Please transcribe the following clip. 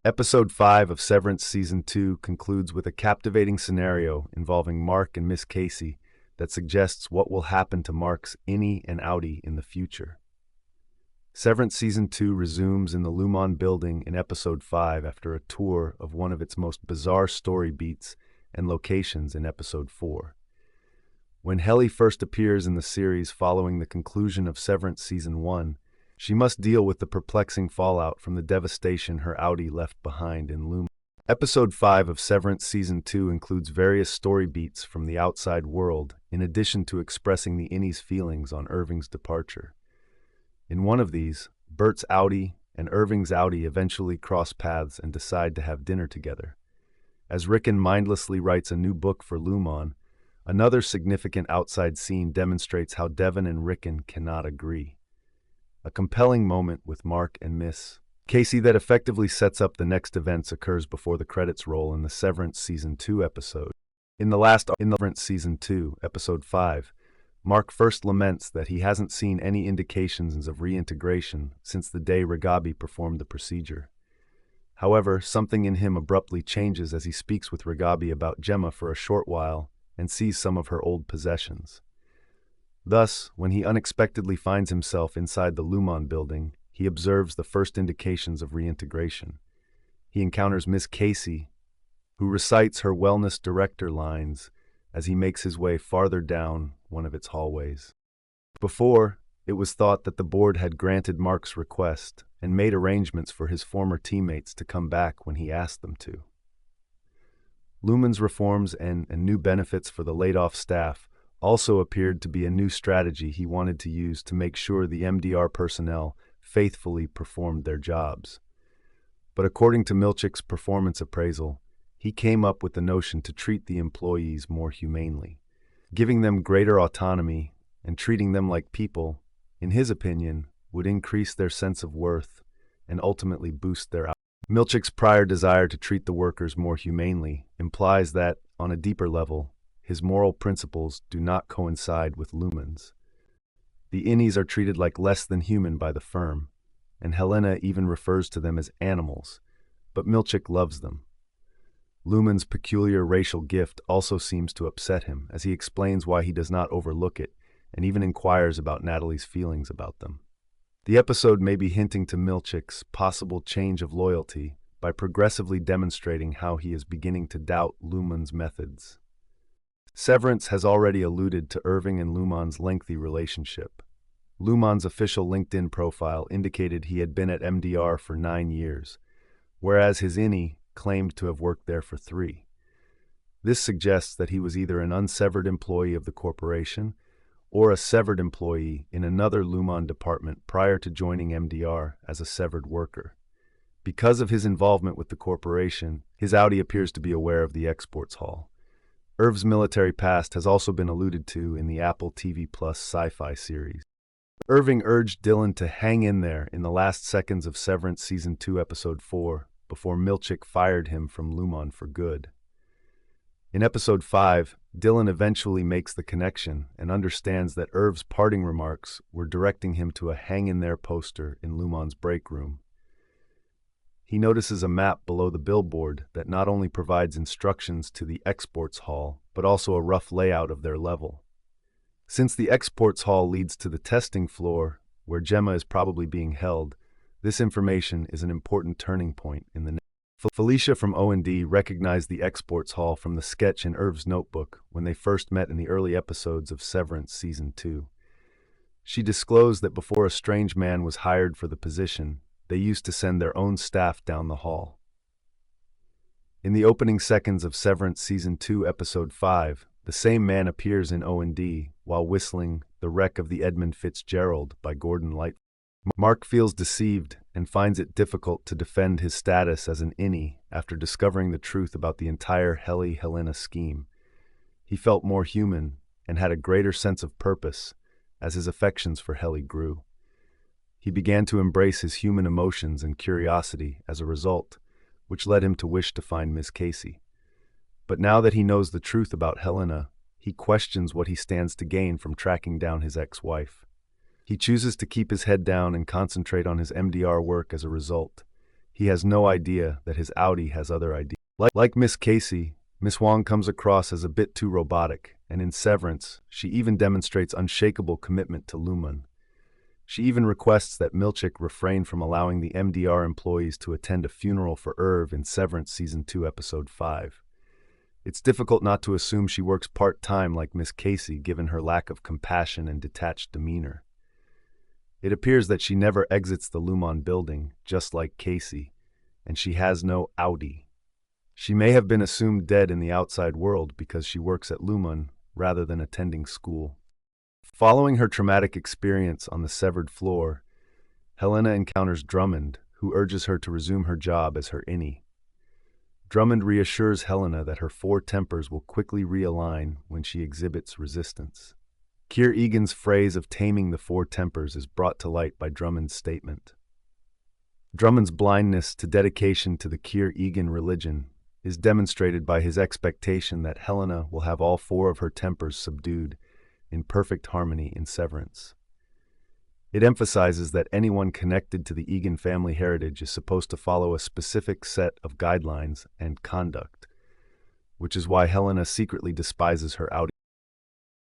Episode 5 of Severance Season 2 concludes with a captivating scenario involving Mark and Miss Casey that suggests what will happen to Mark's innie and outie in the future. Severance Season 2 resumes in the Lumon building in Episode 5 after a tour of one of its most bizarre story beats and locations in Episode 4. When Helly first appears in the series following the conclusion of Severance Season 1, she must deal with the perplexing fallout from the devastation her outie left behind in Lumon. Episode 5 of Severance Season 2 includes various story beats from the outside world, in addition to expressing the innie's feelings on Irving's departure. In one of these, Bert's outie and Irving's outie eventually cross paths and decide to have dinner together. As Rickon mindlessly writes a new book for Lumon, another significant outside scene demonstrates how Devon and Rickon cannot agree. A compelling moment with Mark and Miss Casey that effectively sets up the next events occurs before the credits roll in the Severance Season 2 episode. In Severance Season 2, Episode 5, Mark first laments that he hasn't seen any indications of reintegration since the day Ragabi performed the procedure. However, something in him abruptly changes as he speaks with Ragabi about Gemma for a short while and sees some of her old possessions. Thus, when he unexpectedly finds himself inside the Lumon building, he observes the first indications of reintegration. He encounters Miss Casey, who recites her wellness director lines as he makes his way farther down one of its hallways. Before, it was thought that the board had granted Mark's request and made arrangements for his former teammates to come back when he asked them to. Lumon's reforms and new benefits for the laid-off staff also appeared to be a new strategy he wanted to use to make sure the MDR personnel faithfully performed their jobs. But according to Milchick's performance appraisal, he came up with the notion to treat the employees more humanely. Giving them greater autonomy and treating them like people, in his opinion, would increase their sense of worth and ultimately boost their output. Milchick's prior desire to treat the workers more humanely implies that, on a deeper level, his moral principles do not coincide with Lumon's. The innies are treated like less than human by the firm, and Helena even refers to them as animals, but Milchick loves them. Lumon's peculiar racial gift also seems to upset him, as he explains why he does not overlook it and even inquires about Natalie's feelings about them. The episode may be hinting to Milchick's possible change of loyalty by progressively demonstrating how he is beginning to doubt Lumon's methods. Severance has already alluded to Irving and Lumon's lengthy relationship. Lumon's official LinkedIn profile indicated he had been at MDR for 9 years, whereas his innie claimed to have worked there for 3. This suggests that he was either an unsevered employee of the corporation or a severed employee in another Lumon department prior to joining MDR as a severed worker. Because of his involvement with the corporation, his outie appears to be aware of the exports hall. Irv's military past has also been alluded to in the Apple TV Plus sci-fi series. Irving urged Dylan to hang in there in the last seconds of Severance Season 2 Episode 4 before Milchick fired him from Lumon for good. In Episode 5, Dylan eventually makes the connection and understands that Irv's parting remarks were directing him to a hang-in-there poster in Lumon's break room. He notices a map below the billboard that not only provides instructions to the exports hall, but also a rough layout of their level. Since the exports hall leads to the testing floor, where Gemma is probably being held, this information is an important turning point in the Felicia from O&D recognized the exports hall from the sketch in Irv's notebook when they first met in the early episodes of Severance Season 2. She disclosed that before a strange man was hired for the position, they used to send their own staff down the hall. In the opening seconds of Severance Season 2 Episode 5, the same man appears in O&D while whistling The Wreck of the Edmund Fitzgerald by Gordon Lightfoot. Mark feels deceived and finds it difficult to defend his status as an innie after discovering the truth about the entire Helena scheme. He felt more human and had a greater sense of purpose as his affections for Helly grew. He began to embrace his human emotions and curiosity as a result, which led him to wish to find Miss Casey. But now that he knows the truth about Helena, he questions what he stands to gain from tracking down his ex-wife. He chooses to keep his head down and concentrate on his MDR work as a result. He has no idea that his Audi has other ideas. Like Miss Casey, Miss Wong comes across as a bit too robotic, and in Severance, she even demonstrates unshakable commitment to Lumon. She even requests that Milchick refrain from allowing the MDR employees to attend a funeral for Irv in Severance Season 2, Episode 5. It's difficult not to assume she works part-time like Miss Casey, given her lack of compassion and detached demeanor. It appears that she never exits the Lumon building, just like Casey, and she has no Audi. She may have been assumed dead in the outside world because she works at Lumon rather than attending school. Following her traumatic experience on the severed floor, Helena encounters Drummond, who urges her to resume her job as her innie. Drummond reassures Helena that her four tempers will quickly realign when she exhibits resistance. Keir Egan's phrase of taming the four tempers is brought to light by Drummond's statement. Drummond's blindness to dedication to the Keir Egan religion is demonstrated by his expectation that Helena will have all four of her tempers subdued in perfect harmony in Severance. It emphasizes that anyone connected to the Egan family heritage is supposed to follow a specific set of guidelines and conduct, which is why Helena secretly despises her Audi.